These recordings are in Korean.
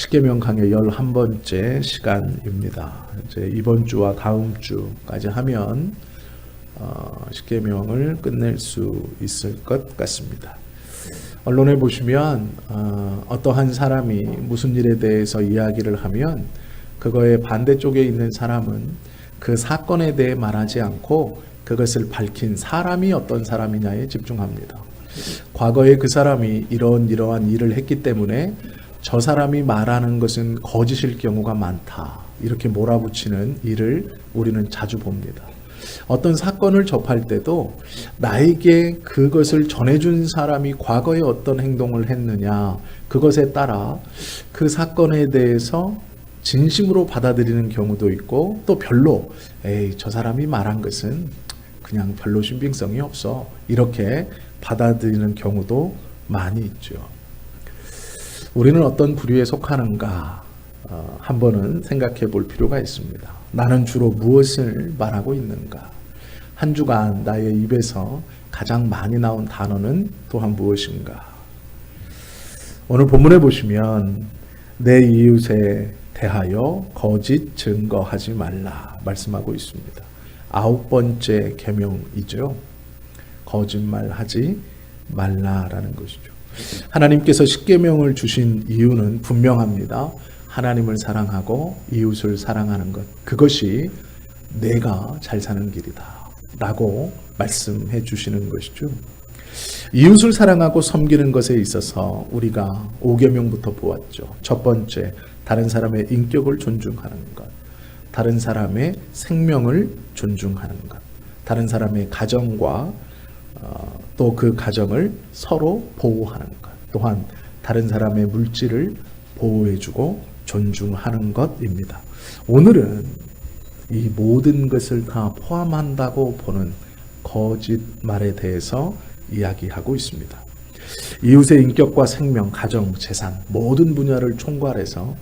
십계명 강의 11번째 시간입니다. 이제 이번 주와 다음 주까지 하면 십계명을 끝낼 수 있을 것 같습니다. 언론에 보시면 어떠한 사람이 무슨 일에 대해서 이야기를 하면 그거의 반대쪽에 있는 사람은 그 사건에 대해 말하지 않고 그것을 밝힌 사람이 어떤 사람이냐에 집중합니다. 과거에 그 사람이 이러한 일을 했기 때문에 저 사람이 말하는 것은 거짓일 경우가 많다. 이렇게 몰아붙이는 일을 우리는 자주 봅니다. 어떤 사건을 접할 때도 나에게 그것을 전해준 사람이 과거에 어떤 행동을 했느냐, 그것에 따라 그 사건에 대해서 진심으로 받아들이는 경우도 있고, 또 별로 저 사람이 말한 것은 그냥 별로 신빙성이 없어, 이렇게 받아들이는 경우도 많이 있죠. 우리는 어떤 부류에 속하는가 한 번은 생각해 볼 필요가 있습니다. 나는 주로 무엇을 말하고 있는가? 한 주간 나의 입에서 가장 많이 나온 단어는 또한 무엇인가? 오늘 본문에 보시면 내 이웃에 대하여 거짓 증거하지 말라 말씀하고 있습니다. 9번째 계명이죠. 거짓말하지 말라라는 것이죠. 하나님께서 십계명을 주신 이유는 분명합니다. 하나님을 사랑하고 이웃을 사랑하는 것, 그것이 내가 잘 사는 길이다 라고 말씀해 주시는 것이죠. 이웃을 사랑하고 섬기는 것에 있어서 우리가 5계명부터 보았죠. 첫 번째, 다른 사람의 인격을 존중하는 것, 다른 사람의 생명을 존중하는 것, 다른 사람의 가정과 또 그 가정을 서로 보호하는 것, 또한 다른 사람의 물질을 보호해주고 존중하는 것입니다. 오늘은 이 모든 것을 다 포함한다고 보는 거짓말에 대해서 이야기하고 있습니다. 이웃의 인격과 생명, 가정, 재산 모든 분야를 총괄해서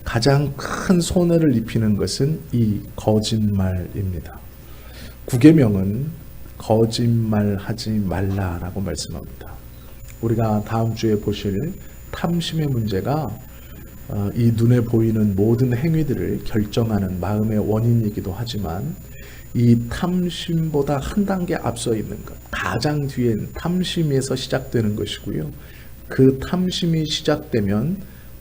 가장 큰 손해를 입히는 것은 이 거짓말입니다. 9계명은 거짓말하지 말라라고 말씀합니다. 우리가 다음 주에 보실 탐심의 문제가 이 눈에 보이는 모든 행위들을 결정하는 마음의 원인이기도 하지만 이 탐심보다 한 단계 앞서 있는 것, 가장 뒤엔 탐심에서 시작되는 것이고요. 그 탐심이 시작되면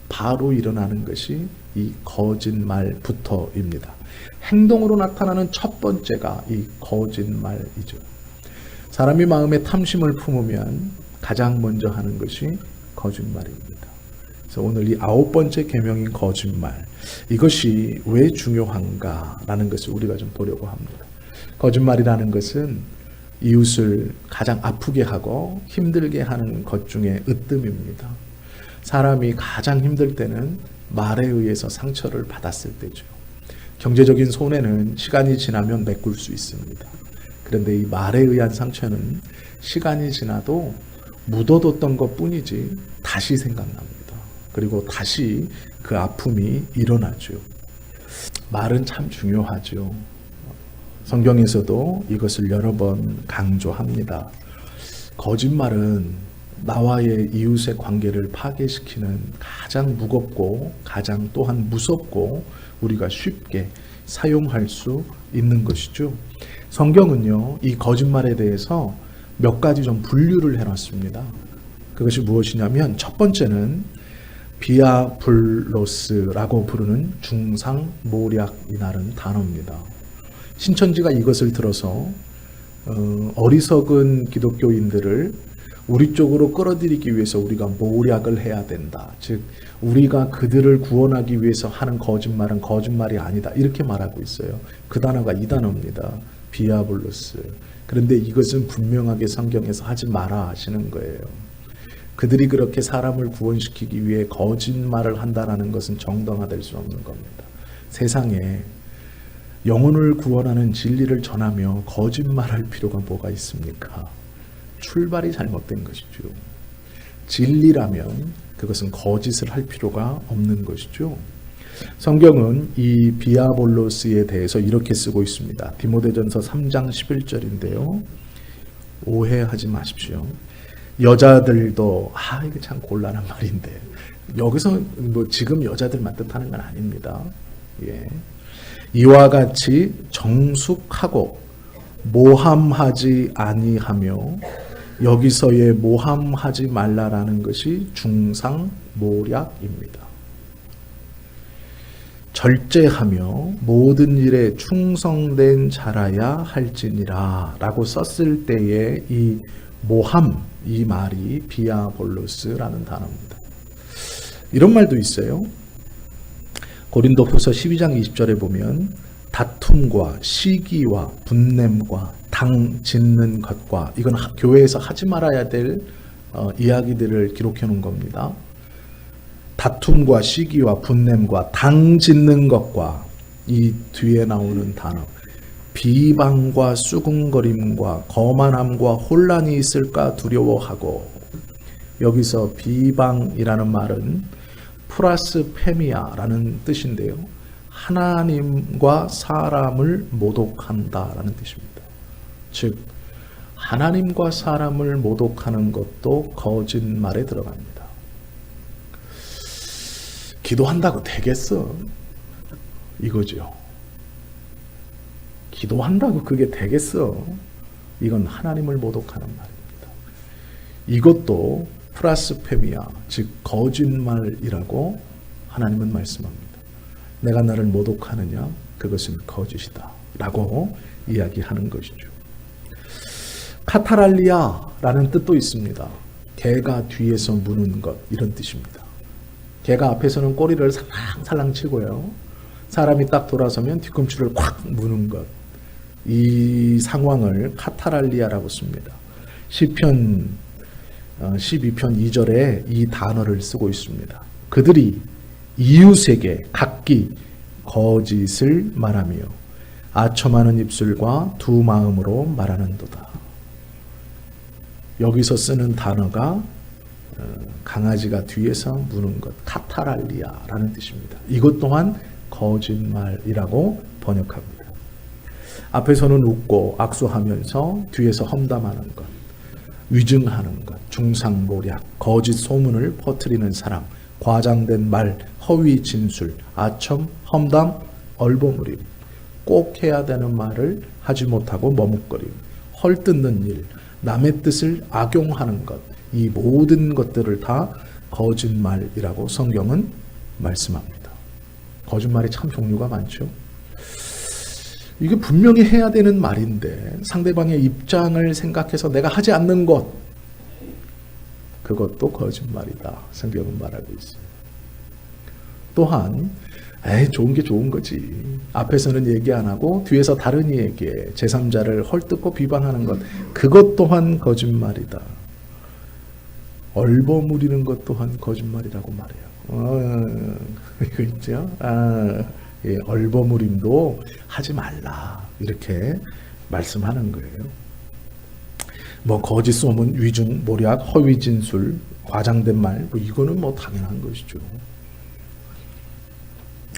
바로 일어나는 것이 이 거짓말부터입니다. 행동으로 나타나는 첫 번째가 이 거짓말이죠. 사람이 마음에 탐심을 품으면 가장 먼저 하는 것이 거짓말입니다. 그래서 오늘 이 9번째 계명인 거짓말, 이것이 왜 중요한가라는 것을 우리가 좀 보려고 합니다. 거짓말이라는 것은 이웃을 가장 아프게 하고 힘들게 하는 것 중에 으뜸입니다. 사람이 가장 힘들 때는 말에 의해서 상처를 받았을 때죠. 경제적인 손해는 시간이 지나면 메꿀 수 있습니다. 그런데 이 말에 의한 상처는 시간이 지나도 묻어뒀던 것 뿐이지 다시 생각납니다. 그리고 다시 그 아픔이 일어나죠. 말은 참 중요하죠. 성경에서도 이것을 여러 번 강조합니다. 거짓말은 나와의 이웃의 관계를 파괴시키는 가장 무겁고 가장 또한 무섭고 우리가 쉽게 사용할 수 있는 것이죠. 성경은요, 이 거짓말에 대해서 몇 가지 좀 분류를 해놨습니다. 그것이 무엇이냐면 첫 번째는 비아블로스라고 부르는 중상모략이라는 단어입니다. 신천지가 이것을 들어서 어리석은 기독교인들을 우리 쪽으로 끌어들이기 위해서 우리가 모략을 해야 된다. 즉 우리가 그들을 구원하기 위해서 하는 거짓말은 거짓말이 아니다. 이렇게 말하고 있어요. 그 단어가 이 단어입니다. 비아블로스. 그런데 이것은 분명하게 성경에서 하지 마라 하시는 거예요. 그들이 그렇게 사람을 구원시키기 위해 거짓말을 한다는 것은 정당화될 수 없는 겁니다. 세상에 영혼을 구원하는 진리를 전하며 거짓말할 필요가 뭐가 있습니까? 출발이 잘못된 것이죠. 진리라면 그것은 거짓을 할 필요가 없는 것이죠. 성경은 이 비아볼로스에 대해서 이렇게 쓰고 있습니다. 디모데전서 3장 11절인데요. 오해하지 마십시오. 여자들도 이게 참 곤란한 말인데 여기서 뭐 지금 여자들만 뜻하는 건 아닙니다. 예. 이와 같이 정숙하고 모함하지 아니하며, 여기서의 모함하지 말라라는 것이 중상모략입니다. 절제하며 모든 일에 충성된 자라야 할지니라 라고 썼을 때의 이 모함, 이 말이 비아볼로스라는 단어입니다. 이런 말도 있어요. 고린도후서 12장 20절에 보면 다툼과 시기와 분냄과 당 짓는 것과, 이건 교회에서 하지 말아야 될 이야기들을 기록해 놓은 겁니다. 다툼과 시기와 분냄과 당 짓는 것과, 이 뒤에 나오는 단어 비방과 수군거림과 거만함과 혼란이 있을까 두려워하고, 여기서 비방이라는 말은 플라스페미아라는 뜻인데요, 하나님과 사람을 모독한다라는 뜻입니다. 즉 하나님과 사람을 모독하는 것도 거짓말에 들어갑니다. 기도한다고 되겠어? 이거죠. 기도한다고 그게 되겠어? 이건 하나님을 모독하는 말입니다. 이것도 플라스페미아, 즉 거짓말이라고 하나님은 말씀합니다. 내가 나를 모독하느냐? 그것은 거짓이다 라고 이야기하는 것이죠. 카타랄리아라는 뜻도 있습니다. 개가 뒤에서 무는 것, 이런 뜻입니다. 개가 앞에서는 꼬리를 살랑살랑 치고요, 사람이 딱 돌아서면 뒤꿈치를 콱 무는 것, 이 상황을 카타랄리아라고 씁니다. 시편 12편 2절에 이 단어를 쓰고 있습니다. 그들이 이웃에게 각기 거짓을 말하며 아첨하는 입술과 두 마음으로 말하는도다. 여기서 쓰는 단어가 강아지가 뒤에서 무는 것, 카타랄리아라는 뜻입니다. 이것 또한 거짓말이라고 번역합니다. 앞에서는 웃고 악수하면서 뒤에서 험담하는 것, 위증하는 것, 중상모략, 거짓 소문을 퍼뜨리는 사람, 과장된 말, 허위 진술, 아첨, 험담, 얼버무림, 꼭 해야 되는 말을 하지 못하고 머뭇거림, 헐뜯는 일, 남의 뜻을 악용하는 것, 이 모든 것들을 다 거짓말이라고 성경은 말씀합니다. 거짓말이 참 종류가 많죠. 이게 분명히 해야 되는 말인데 상대방의 입장을 생각해서 내가 하지 않는 것, 그것도 거짓말이다, 성경은 말하고 있어요. 또한 좋은 게 좋은 거지, 앞에서는 얘기 안 하고 뒤에서 다른 이에게 제3자를 헐뜯고 비방하는 것, 그것 또한 거짓말이다. 얼버무리는 것 또한 거짓말이라고 말해요. 이거 있죠? 예, 얼버무림도 하지 말라, 이렇게 말씀하는 거예요. 뭐 거짓 소문, 위증, 모략, 허위 진술, 과장된 말, 뭐 이거는 뭐 당연한 것이죠.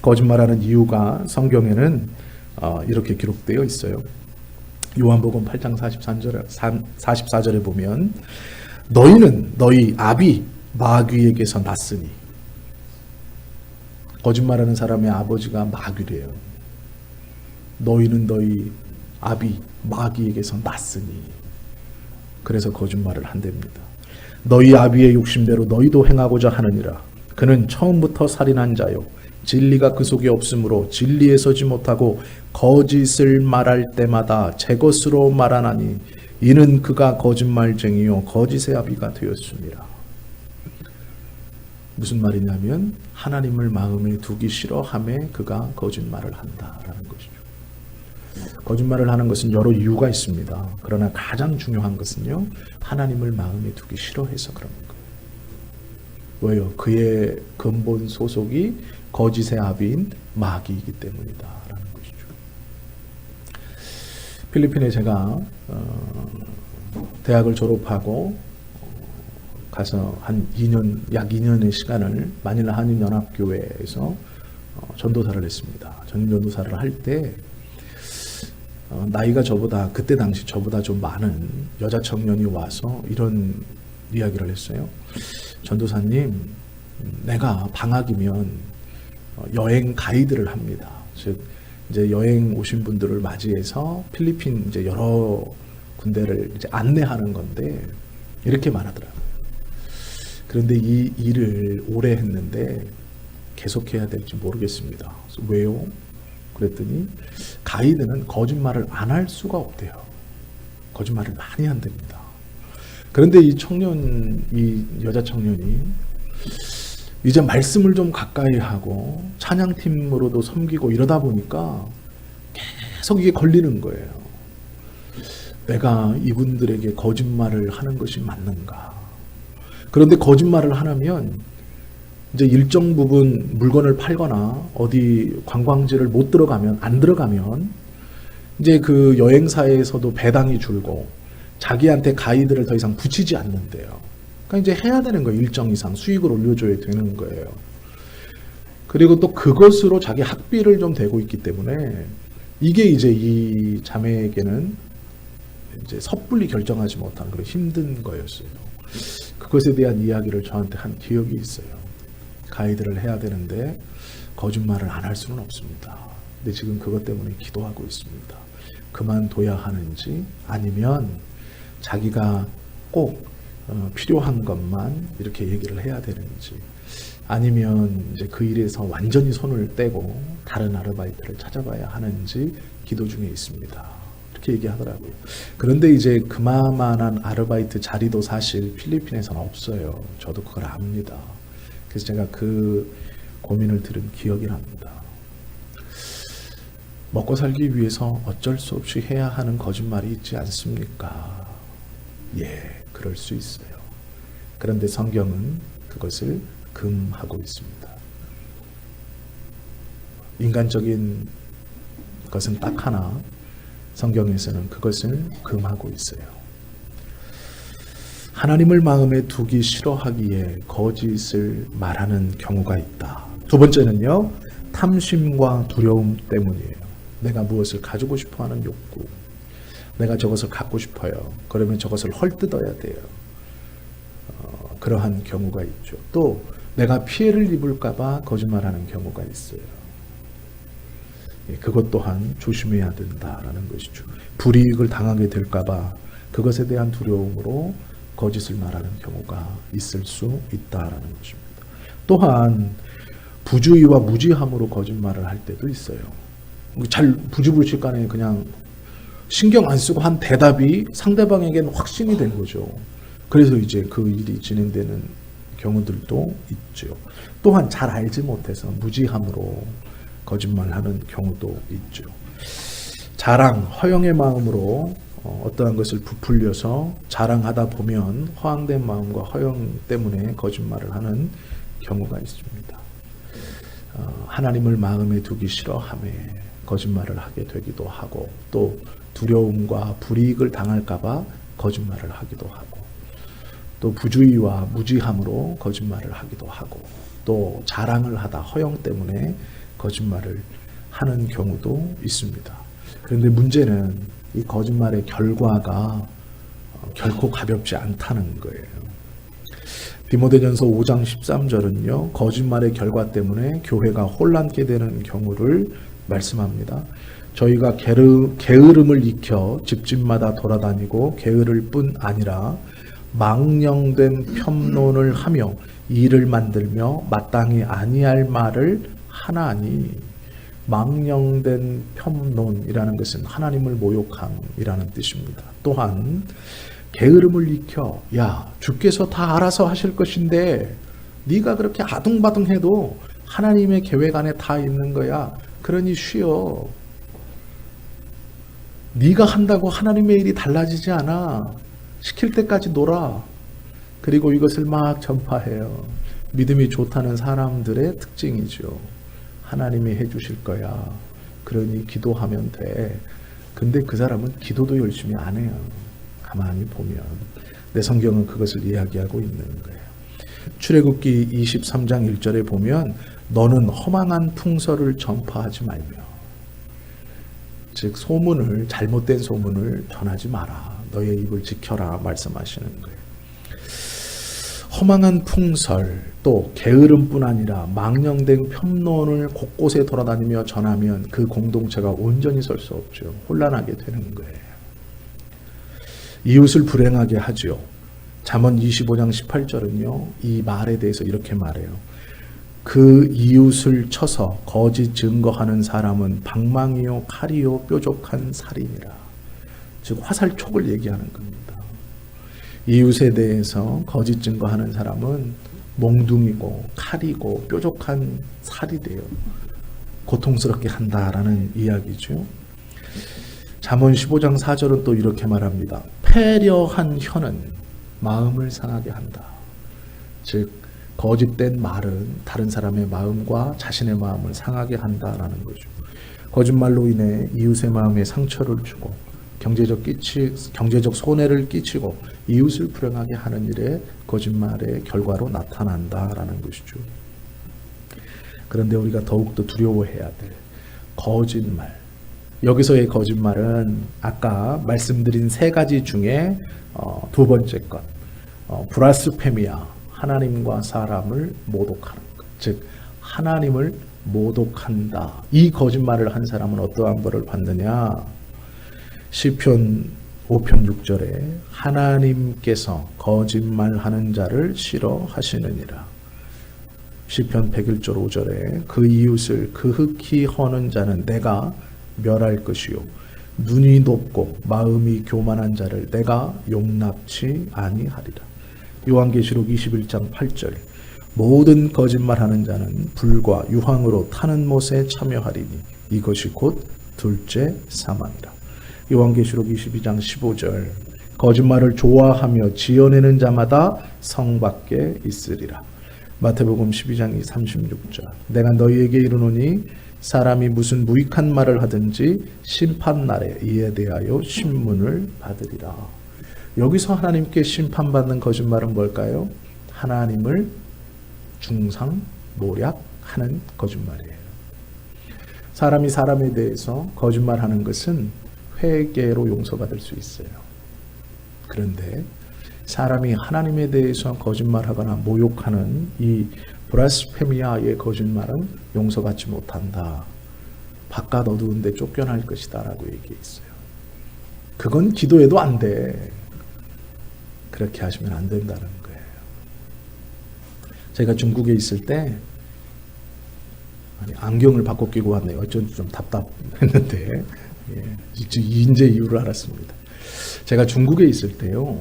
거짓말하는 이유가 성경에는 이렇게 기록되어 있어요. 요한복음 8장 44절에 보면 너희는 너희 아비 마귀에게서 났으니, 거짓말하는 사람의 아버지가 마귀래요. 너희는 너희 아비 마귀에게서 났으니, 그래서 거짓말을 한답니다. 너희 아비의 욕심대로 너희도 행하고자 하느니라. 그는 처음부터 살인한 자요, 진리가 그 속에 없으므로 진리에 서지 못하고 거짓을 말할 때마다 제 것으로 말하나니 이는 그가 거짓말쟁이요 거짓의 아비가 되었습니다. 무슨 말이냐면 하나님을 마음에 두기 싫어함에 그가 거짓말을 한다라는 것이죠. 거짓말을 하는 것은 여러 이유가 있습니다. 그러나 가장 중요한 것은요, 하나님을 마음에 두기 싫어해서 그런 거예요. 왜요? 그의 근본 소속이 거짓의 아비인 마귀이기 때문이다라는 것이죠. 필리핀에 제가 대학을 졸업하고 가서 한 2년, 약 2년의 시간을 마닐라 한인연합교회에서 전도사를 했습니다. 전도사를 할 때 나이가 저보다, 그때 당시 저보다 좀 많은 여자 청년이 와서 이런 이야기를 했어요. 전도사님, 내가 방학이면 여행 가이드를 합니다. 즉 이제 여행 오신 분들을 맞이해서 필리핀 이제 여러 군데를 이제 안내하는 건데 이렇게 말하더라고요. 그런데 이 일을 오래 했는데 계속해야 될지 모르겠습니다. 그래서 왜요? 그랬더니 가이드는 거짓말을 안 할 수가 없대요. 거짓말을 많이 한답니다. 그런데 이 여자 청년이 이제 말씀을 좀 가까이 하고 찬양팀으로도 섬기고 이러다 보니까 계속 이게 걸리는 거예요. 내가 이분들에게 거짓말을 하는 것이 맞는가? 그런데 거짓말을 하면 이제 일정 부분 물건을 팔거나 어디 관광지를 안 들어가면 이제 그 여행사에서도 배당이 줄고 자기한테 가이드를 더 이상 붙이지 않는데요. 그러니까 이제 해야 되는 거예요. 일정 이상 수익을 올려줘야 되는 거예요. 그리고 또 그것으로 자기 학비를 좀 대고 있기 때문에 이게 이제 이 자매에게는 이제 섣불리 결정하지 못한 그런 힘든 거였어요. 그것에 대한 이야기를 저한테 한 기억이 있어요. 가이드를 해야 되는데 거짓말을 안 할 수는 없습니다. 근데 지금 그것 때문에 기도하고 있습니다. 그만둬야 하는지 아니면 자기가 꼭 필요한 것만 이렇게 얘기를 해야 되는지 아니면 이제 그 일에서 완전히 손을 떼고 다른 아르바이트를 찾아봐야 하는지 기도 중에 있습니다. 이렇게 얘기하더라고요. 그런데 이제 그만한 아르바이트 자리도 사실 필리핀에서는 없어요. 저도 그걸 압니다. 그래서 제가 그 고민을 들은 기억이 납니다. 먹고 살기 위해서 어쩔 수 없이 해야 하는 거짓말이 있지 않습니까? 예, 그럴 수 있어요. 그런데 성경은 그것을 금하고 있습니다. 인간적인 것은 딱 하나, 성경에서는 그것을 금하고 있어요. 하나님을 마음에 두기 싫어하기에 거짓을 말하는 경우가 있다. 두 번째는요, 탐심과 두려움 때문이에요. 내가 무엇을 가지고 싶어 하는 욕구. 내가 저것을 갖고 싶어요. 그러면 저것을 헐뜯어야 돼요. 그러한 경우가 있죠. 또 내가 피해를 입을까봐 거짓말하는 경우가 있어요. 그것 또한 조심해야 된다라는 것이죠. 불이익을 당하게 될까봐 그것에 대한 두려움으로 거짓을 말하는 경우가 있을 수 있다라는 것입니다. 또한 부주의와 무지함으로 거짓말을 할 때도 있어요. 잘 부지불식간에 그냥 신경 안 쓰고 한 대답이 상대방에게는 확신이 된 거죠. 그래서 이제 그 일이 진행되는 경우들도 있죠. 또한 잘 알지 못해서 무지함으로 거짓말하는 경우도 있죠. 자랑, 허영의 마음으로 어떠한 것을 부풀려서 자랑하다 보면 허황된 마음과 허영 때문에 거짓말을 하는 경우가 있습니다. 하나님을 마음에 두기 싫어함에 거짓말을 하게 되기도 하고 또 두려움과 불이익을 당할까봐 거짓말을 하기도 하고 또 부주의와 무지함으로 거짓말을 하기도 하고 또 자랑을 하다 허영 때문에 거짓말을 하는 경우도 있습니다. 그런데 문제는 이 거짓말의 결과가 결코 가볍지 않다는 거예요. 디모데전서 5장 13절은요. 거짓말의 결과 때문에 교회가 혼란케 되는 경우를 말씀합니다. 저희가 게으름을 익혀 집집마다 돌아다니고 게으를 뿐 아니라 망령된 편론을 하며 일을 만들며 마땅히 아니할 말을 하나니 망령된 편론이라는 것은 하나님을 모욕함이라는 뜻입니다. 또한 게으름을 익혀 야 주께서 다 알아서 하실 것인데 네가 그렇게 아둥바둥해도 하나님의 계획 안에 다 있는 거야. 그러니 쉬어. 네가 한다고 하나님의 일이 달라지지 않아. 시킬 때까지 놀아. 그리고 이것을 막 전파해요. 믿음이 좋다는 사람들의 특징이죠. 하나님이 해주실 거야. 그러니 기도하면 돼. 근데 그 사람은 기도도 열심히 안 해요. 가만히 보면. 내 성경은 그것을 이야기하고 있는 거예요. 출애굽기 23장 1절에 보면 너는 허망한 풍설을 전파하지 말며 즉 소문을 잘못된 소문을 전하지 마라. 너의 입을 지켜라 말씀하시는 거예요. 허망한 풍설 또 게으름뿐 아니라 망령된 편론을 곳곳에 돌아다니며 전하면 그 공동체가 온전히 설 수 없죠. 혼란하게 되는 거예요. 이웃을 불행하게 하죠. 잠언 25장 18절은요. 이 말에 대해서 이렇게 말해요. 그 이웃을 쳐서 거짓 증거하는 사람은 방망이요 칼이요 뾰족한 살이니라. 즉 화살촉을 얘기하는 겁니다. 이웃에 대해서 거짓 증거하는 사람은 몽둥이고 칼이고 뾰족한 살이 돼요. 고통스럽게 한다라는 이야기죠. 잠언 15장 4절은 또 이렇게 말합니다. 패려한 혀는 마음을 상하게 한다. 즉 거짓된 말은 다른 사람의 마음과 자신의 마음을 상하게 한다라는 거죠. 거짓말로 인해 이웃의 마음에 상처를 주고 경제적 손해를 끼치고 이웃을 불행하게 하는 일에 거짓말의 결과로 나타난다라는 것이죠. 그런데 우리가 더욱더 두려워해야 될 거짓말. 여기서의 거짓말은 아까 말씀드린 세 가지 중에 두 번째 것, 브라스페미아, 하나님과 사람을 모독하는 것. 즉 하나님을 모독한다. 이 거짓말을 한 사람은 어떠한 벌을 받느냐? 시편 5편 6절에 하나님께서 거짓말하는 자를 싫어하시느니라. 시편 101절 5절에 그 이웃을 그흑히 허는 자는 내가 멸할 것이요 눈이 높고 마음이 교만한 자를 내가 용납치 아니하리라. 요한계시록 21장 8절 모든 거짓말하는 자는 불과 유황으로 타는 못에 참여하리니 이것이 곧 둘째 사망이라. 요한계시록 22장 15절 거짓말을 좋아하며 지어내는 자마다 성 밖에 있으리라. 마태복음 12장 36절 내가 너희에게 이르노니 사람이 무슨 무익한 말을 하든지 심판날에 이에 대하여 신문을 받으리라. 여기서 하나님께 심판받는 거짓말은 뭘까요? 하나님을 중상모략하는 거짓말이에요. 사람이 사람에 대해서 거짓말하는 것은 회개로 용서받을 수 있어요. 그런데 사람이 하나님에 대해서 거짓말하거나 모욕하는 이 브라스페미아의 거짓말은 용서받지 못한다. 바깥 어두운데 쫓겨날 것이다 라고 얘기했어요. 그건 기도해도 안 돼. 그렇게 하시면 안 된다는 거예요. 제가 중국에 있을 때 안경을 바꿔 끼고 왔네요. 어쩐지 좀 답답했는데 이제 이유를 알았습니다. 제가 중국에 있을 때요.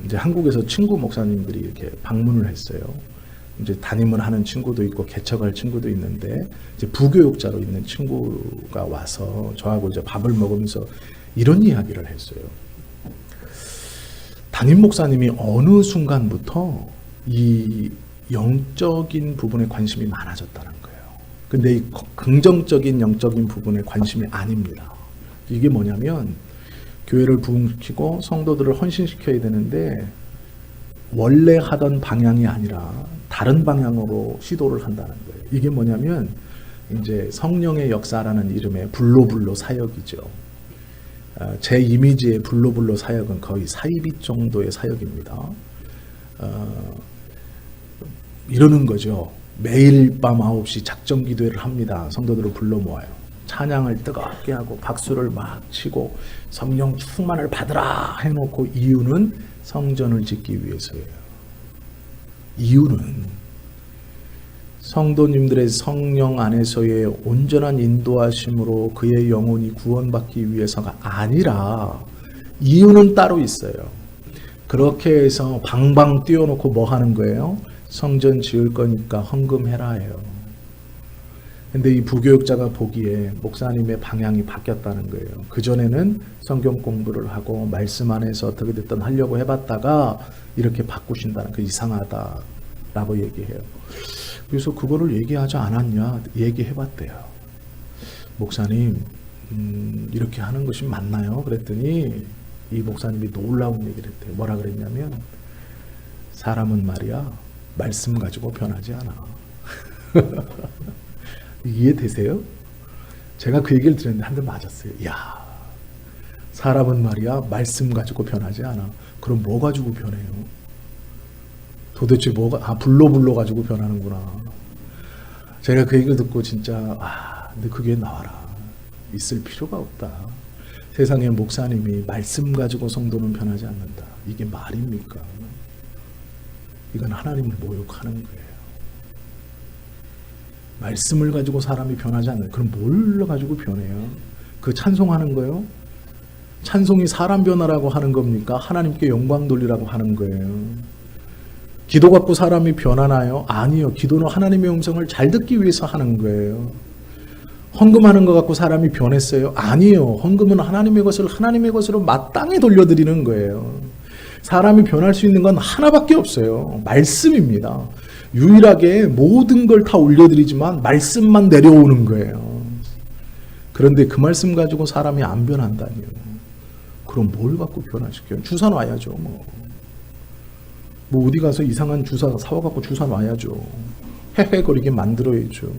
이제 한국에서 친구 목사님들이 이렇게 방문을 했어요. 이제 담임을 하는 친구도 있고 개척할 친구도 있는데 이제 부교육자로 있는 친구가 와서 저하고 이제 밥을 먹으면서 이런 이야기를 했어요. 담임 목사님이 어느 순간부터 이 영적인 부분에 관심이 많아졌다는 거예요. 근데 이 긍정적인 영적인 부분에 관심이 아닙니다. 이게 뭐냐면 교회를 부흥시키고 성도들을 헌신시켜야 되는데 원래 하던 방향이 아니라 다른 방향으로 시도를 한다는 거예요. 이게 뭐냐면 이제 성령의 역사라는 이름의 불로불로 사역이죠. 제 이미지의 불로불로 사역은 거의 사이비 정도의 사역입니다. 이러는 거죠. 매일 밤 9시 작정 기도회를 합니다. 성도들을 불러 모아요. 찬양을 뜨겁게 하고 박수를 막 치고 성령 충만을 받으라 해놓고 이유는 성전을 짓기 위해서예요. 이유는 성도님들의 성령 안에서의 온전한 인도하심으로 그의 영혼이 구원받기 위해서가 아니라 이유는 따로 있어요. 그렇게 해서 방방 띄워놓고 뭐 하는 거예요? 성전 지을 거니까 헌금해라 해요. 근데 이 부교육자가 보기에 목사님의 방향이 바뀌었다는 거예요. 그전에는 성경 공부를 하고 말씀 안에서 어떻게 됐든 하려고 해봤다가 이렇게 바꾸신다는 거 이상하다라고 얘기해요. 그래서 그거를 얘기하지 않았냐 얘기해봤대요. 목사님 이렇게 하는 것이 맞나요? 그랬더니 이 목사님이 놀라운 얘기를 했대요. 뭐라 그랬냐면 사람은 말이야 말씀 가지고 변하지 않아. 이해되세요? 제가 그 얘기를 들었는데 한 대 맞았어요. 야, 사람은 말이야 말씀 가지고 변하지 않아. 그럼 뭐 가지고 변해요? 도대체 뭐가 불로 가지고 변하는구나. 제가 그 얘기를 듣고 진짜 근데 그게 나와라. 있을 필요가 없다. 세상에 목사님이 말씀 가지고 성도는 변하지 않는다. 이게 말입니까? 이건 하나님을 모욕하는 거예요. 말씀을 가지고 사람이 변하지 않는. 그럼 뭘 가지고 변해요? 그 찬송하는 거요? 찬송이 사람 변화라고 하는 겁니까? 하나님께 영광 돌리라고 하는 거예요. 기도 갖고 사람이 변하나요? 아니요. 기도는 하나님의 음성을 잘 듣기 위해서 하는 거예요. 헌금하는 것 갖고 사람이 변했어요? 아니요. 헌금은 하나님의 것을 하나님의 것으로 마땅히 돌려드리는 거예요. 사람이 변할 수 있는 건 하나밖에 없어요. 말씀입니다. 유일하게 모든 걸 다 올려드리지만 말씀만 내려오는 거예요. 그런데 그 말씀 가지고 사람이 안 변한다니요. 그럼 뭘 갖고 변화시켜요? 주사 놔야죠. 뭐 어디 가서 이상한 주사 사와갖고 주사 놔야죠. 헤헤거리게 만들어야죠.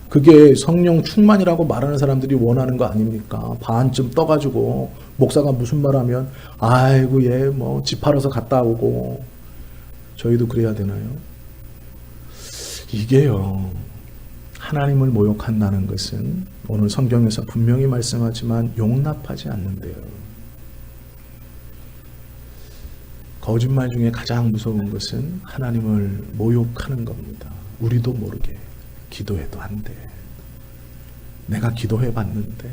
그게 성령 충만이라고 말하는 사람들이 원하는 거 아닙니까? 반쯤 떠가지고 목사가 무슨 말하면 아이고 얘 뭐 집 팔아서 갔다 오고. 저희도 그래야 되나요? 이게요, 하나님을 모욕한다는 것은 오늘 성경에서 분명히 말씀하지만 용납하지 않는데요. 거짓말 중에 가장 무서운 것은 하나님을 모욕하는 겁니다. 우리도 모르게 기도해도 안 돼. 내가 기도해 봤는데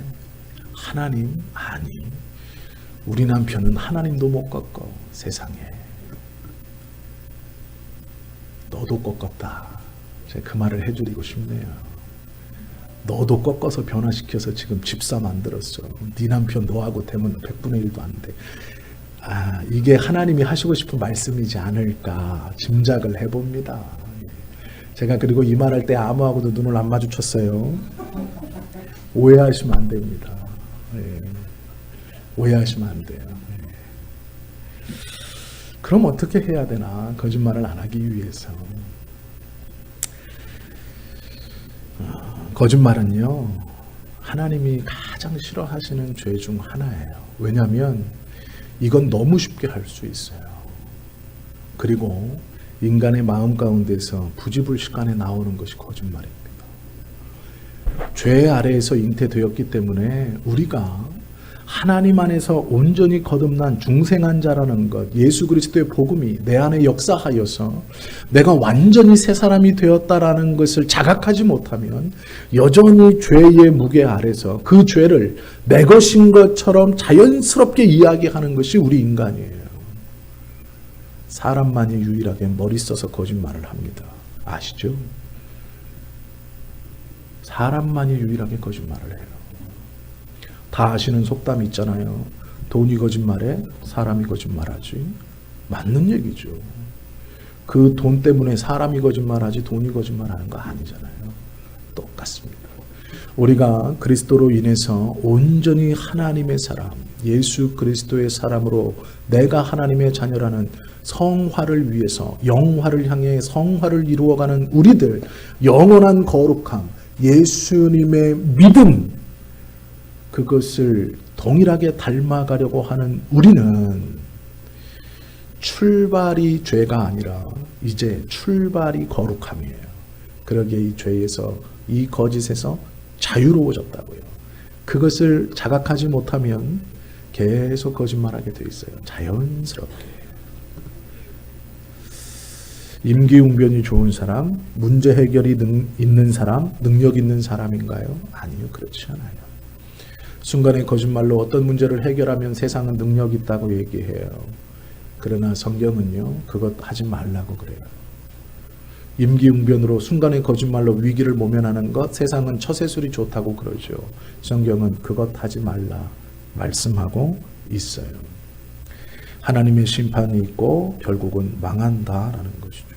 하나님 아니. 우리 남편은 하나님도 못 꺾어. 세상에. 너도 꺾었다. 제가 그 말을 해드리고 싶네요. 너도 꺾어서 변화시켜서 지금 집사 만들었어. 네 남편 너하고 되면 100분의 1도 안 돼. 이게 하나님이 하시고 싶은 말씀이지 않을까 짐작을 해봅니다. 제가 그리고 이 말할 때 아무하고도 눈을 안 마주쳤어요. 오해하시면 안 됩니다. 오해하시면 안 돼요. 그럼 어떻게 해야 되나? 거짓말을 안 하기 위해서. 거짓말은요, 하나님이 가장 싫어하시는 죄 중 하나예요. 왜냐하면 이건 너무 쉽게 할 수 있어요. 그리고 인간의 마음 가운데서 부지불식간에 나오는 것이 거짓말입니다. 죄 아래에서 잉태되었기 때문에 우리가 하나님 안에서 온전히 거듭난 중생한 자라는 것, 예수 그리스도의 복음이 내 안에 역사하여서 내가 완전히 새 사람이 되었다라는 것을 자각하지 못하면 여전히 죄의 무게 아래서 그 죄를 내 것인 것처럼 자연스럽게 이야기하는 것이 우리 인간이에요. 사람만이 유일하게 머리 써서 거짓말을 합니다. 아시죠? 사람만이 유일하게 거짓말을 해요. 다 아시는 속담이 있잖아요. 돈이 거짓말해 사람이 거짓말하지. 맞는 얘기죠. 그 돈 때문에 사람이 거짓말하지 돈이 거짓말하는 거 아니잖아요. 똑같습니다. 우리가 그리스도로 인해서 온전히 하나님의 사람, 예수 그리스도의 사람으로 내가 하나님의 자녀라는 성화를 위해서 영화를 향해 성화를 이루어가는 우리들, 영원한 거룩함, 예수님의 믿음, 그것을 동일하게 닮아가려고 하는 우리는 출발이 죄가 아니라 이제 출발이 거룩함이에요. 그러기에 이 죄에서, 이 거짓에서 자유로워졌다고요. 그것을 자각하지 못하면 계속 거짓말하게 돼 있어요. 자연스럽게. 임기응변이 좋은 사람, 문제 해결이 있는 사람, 능력 있는 사람인가요? 아니요, 그렇지 않아요. 순간의 거짓말로 어떤 문제를 해결하면 세상은 능력 있다고 얘기해요. 그러나 성경은요, 그것 하지 말라고 그래요. 임기응변으로 순간의 거짓말로 위기를 모면하는 것, 세상은 처세술이 좋다고 그러죠. 성경은 그것 하지 말라 말씀하고 있어요. 하나님의 심판이 있고 결국은 망한다라는 것이죠.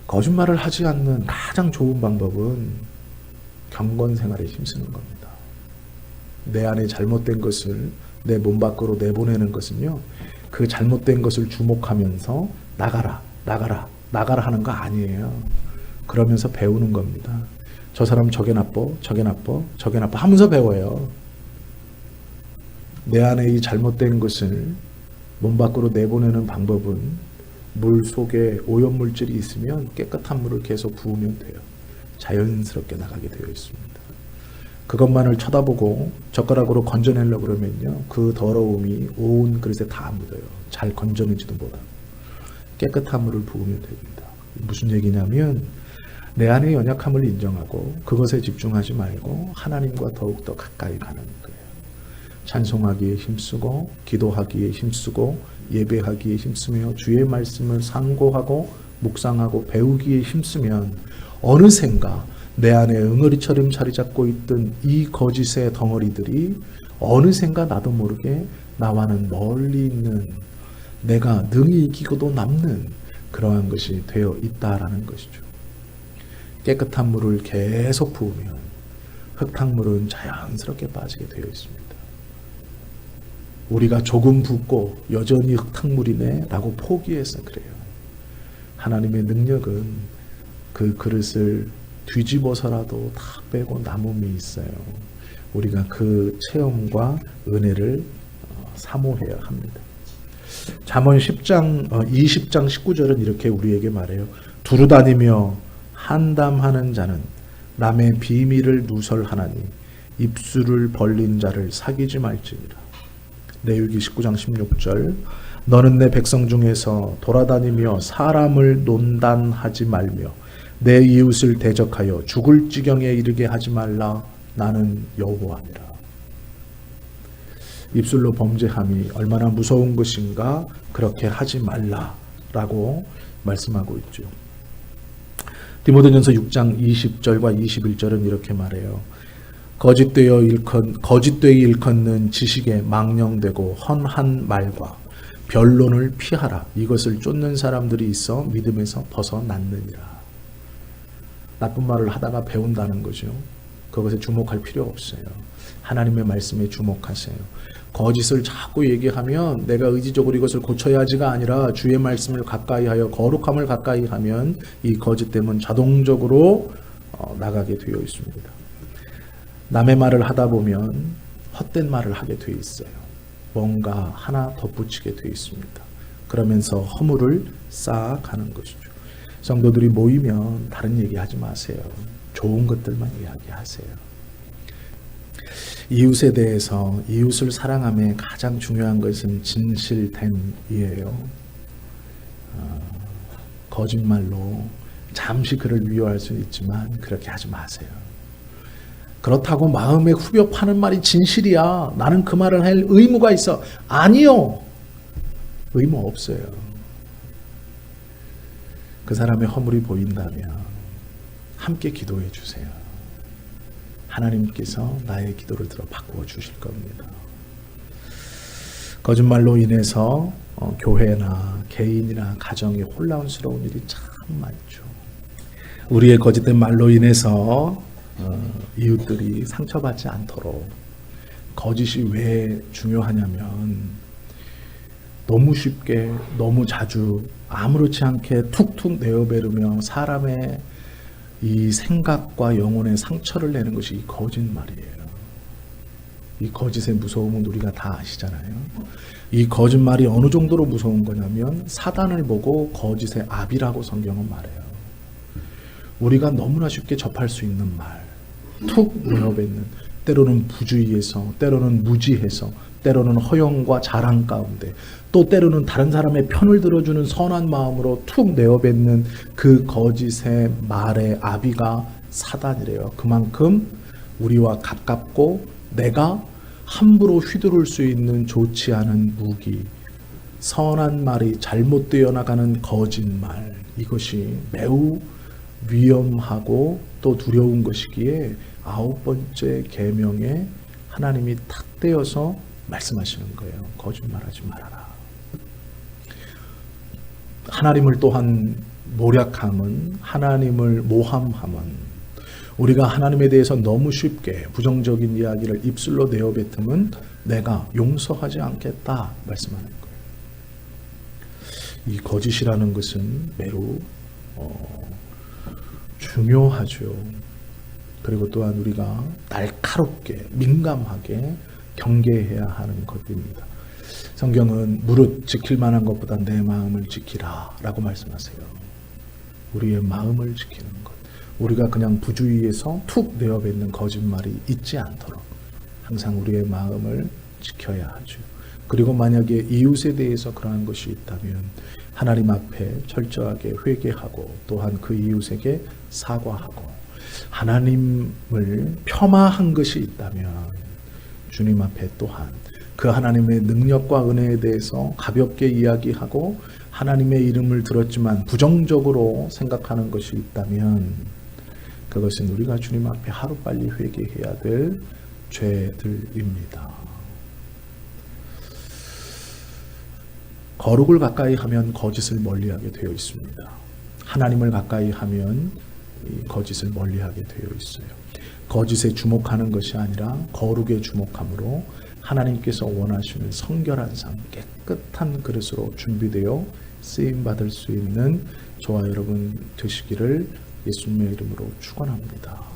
거짓말을 하지 않는 가장 좋은 방법은 경건 생활에 힘쓰는 겁니다. 내 안에 잘못된 것을 내 몸 밖으로 내보내는 것은요, 그 잘못된 것을 주목하면서 나가라 하는 거 아니에요. 그러면서 배우는 겁니다. 저 사람 저게 나빠 하면서 배워요. 내 안에 이 잘못된 것을 몸 밖으로 내보내는 방법은 물 속에 오염물질이 있으면 깨끗한 물을 계속 부으면 돼요. 자연스럽게 나가게 되어 있습니다. 그것만을 쳐다보고 젓가락으로 건져내려고 그러면요, 그 더러움이 온 그릇에 다 묻어요. 잘 건져내지도 못하고. 깨끗한 물을 부으면 됩니다. 무슨 얘기냐면 내 안의 연약함을 인정하고 그것에 집중하지 말고 하나님과 더욱더 가까이 가는 거예요. 찬송하기에 힘쓰고 기도하기에 힘쓰고 예배하기에 힘쓰며 주의 말씀을 상고하고 묵상하고 배우기에 힘쓰면 어느샌가 내 안에 응어리처럼 자리 잡고 있던 이 거짓의 덩어리들이 어느샌가 나도 모르게 나와는 멀리 있는, 내가 능히 이기고도 남는 그러한 것이 되어 있다라는 것이죠. 깨끗한 물을 계속 부으면 흙탕물은 자연스럽게 빠지게 되어 있습니다. 우리가 조금 붓고 여전히 흙탕물이네 라고 포기해서 그래요. 하나님의 능력은 그 그릇을 뒤집어서라도 다 빼고 남음이 있어요. 우리가 그 체험과 은혜를 사모해야 합니다. 잠언 10장 20장 19절은 이렇게 우리에게 말해요. 두루다니며 한담하는 자는 남의 비밀을 누설하나니 입술을 벌린 자를 사귀지 말지니라. 레위기 19장 16절 너는 내 백성 중에서 돌아다니며 사람을 논단하지 말며 내 이웃을 대적하여 죽을 지경에 이르게 하지 말라. 나는 여호와니라. 입술로 범죄함이 얼마나 무서운 것인가, 그렇게 하지 말라라고 말씀하고 있죠. 디모데전서 6장 20절과 21절은 이렇게 말해요. 거짓되이 일컫는 지식에 망령되고 헌한 말과 변론을 피하라. 이것을 쫓는 사람들이 있어 믿음에서 벗어났느니라. 나쁜 말을 하다가 배운다는 거죠. 그것에 주목할 필요 없어요. 하나님의 말씀에 주목하세요. 거짓을 자꾸 얘기하면 내가 의지적으로 이것을 고쳐야지가 아니라 주의 말씀을 가까이 하여 거룩함을 가까이 하면 이 거짓됨은 자동적으로 나가게 되어 있습니다. 남의 말을 하다 보면 헛된 말을 하게 되어 있어요. 뭔가 하나 덧붙이게 되어 있습니다. 그러면서 허물을 쌓아가는 것이죠. 성도들이 모이면 다른 얘기하지 마세요. 좋은 것들만 이야기하세요. 이웃에 대해서 이웃을 사랑함에 가장 중요한 것은 진실됨이에요. 거짓말로 잠시 그를 위로할 수는 있지만 그렇게 하지 마세요. 그렇다고 마음에 후벼 파는 말이 진실이야. 나는 그 말을 할 의무가 있어. 아니요. 의무 없어요. 그 사람의 허물이 보인다면 함께 기도해 주세요. 하나님께서 나의 기도를 들어 바꾸어 주실 겁니다. 거짓말로 인해서 교회나 개인이나 가정이 혼란스러운 일이 참 많죠. 우리의 거짓된 말로 인해서 이웃들이 상처받지 않도록, 거짓이 왜 중요하냐면 너무 쉽게 너무 자주 아무렇지 않게 툭툭 내어베르며 사람의 이 생각과 영혼의 상처를 내는 것이 이 거짓말이에요. 이 거짓의 무서움은 우리가 다 아시잖아요. 이 거짓말이 어느 정도로 무서운 거냐면 사단을 보고 거짓의 압이라고 성경은 말해요. 우리가 너무나 쉽게 접할 수 있는 말, 툭 내어뱉는, 때로는 부주의해서, 때로는 무지해서, 때로는 허영과 자랑 가운데, 또 때로는 다른 사람의 편을 들어주는 선한 마음으로 툭 내어뱉는 그 거짓의 말의 아비가 사단이래요. 그만큼 우리와 가깝고 내가 함부로 휘두를 수 있는 좋지 않은 무기, 선한 말이 잘못되어 나가는 거짓말, 이것이 매우 위험하고 또 두려운 것이기에 9번째 계명에 하나님이 탁 떼어서 말씀하시는 거예요. 거짓말하지 말아라. 하나님을 또한 모략함은, 하나님을 모함함은, 우리가 하나님에 대해서 너무 쉽게 부정적인 이야기를 입술로 내어뱉으면 내가 용서하지 않겠다 말씀하는 거예요. 이 거짓이라는 것은 매우 중요하죠. 그리고 또한 우리가 날카롭게 민감하게 경계해야 하는 것입니다. 성경은 무릇 지킬 만한 것보다 내 마음을 지키라 라고 말씀하세요. 우리의 마음을 지키는 것. 우리가 그냥 부주의에서 툭 내어뱉는 거짓말이 있지 않도록 항상 우리의 마음을 지켜야 하죠. 그리고 만약에 이웃에 대해서 그러한 것이 있다면 하나님 앞에 철저하게 회개하고 또한 그 이웃에게 사과하고 하나님을 폄하한 것이 있다면 주님 앞에 또한 그 하나님의 능력과 은혜에 대해서 가볍게 이야기하고 하나님의 이름을 들었지만 부정적으로 생각하는 것이 있다면 그것은 우리가 주님 앞에 하루빨리 회개해야 될 죄들입니다. 거룩을 가까이 하면 거짓을 멀리하게 되어 있습니다. 하나님을 가까이 하면 이 거짓을 멀리하게 되어 있어요. 거짓에 주목하는 것이 아니라 거룩에 주목함으로 하나님께서 원하시는 성결한 삶, 깨끗한 그릇으로 준비되어 쓰임받을 수 있는 저와 여러분 되시기를 예수님의 이름으로 축원합니다.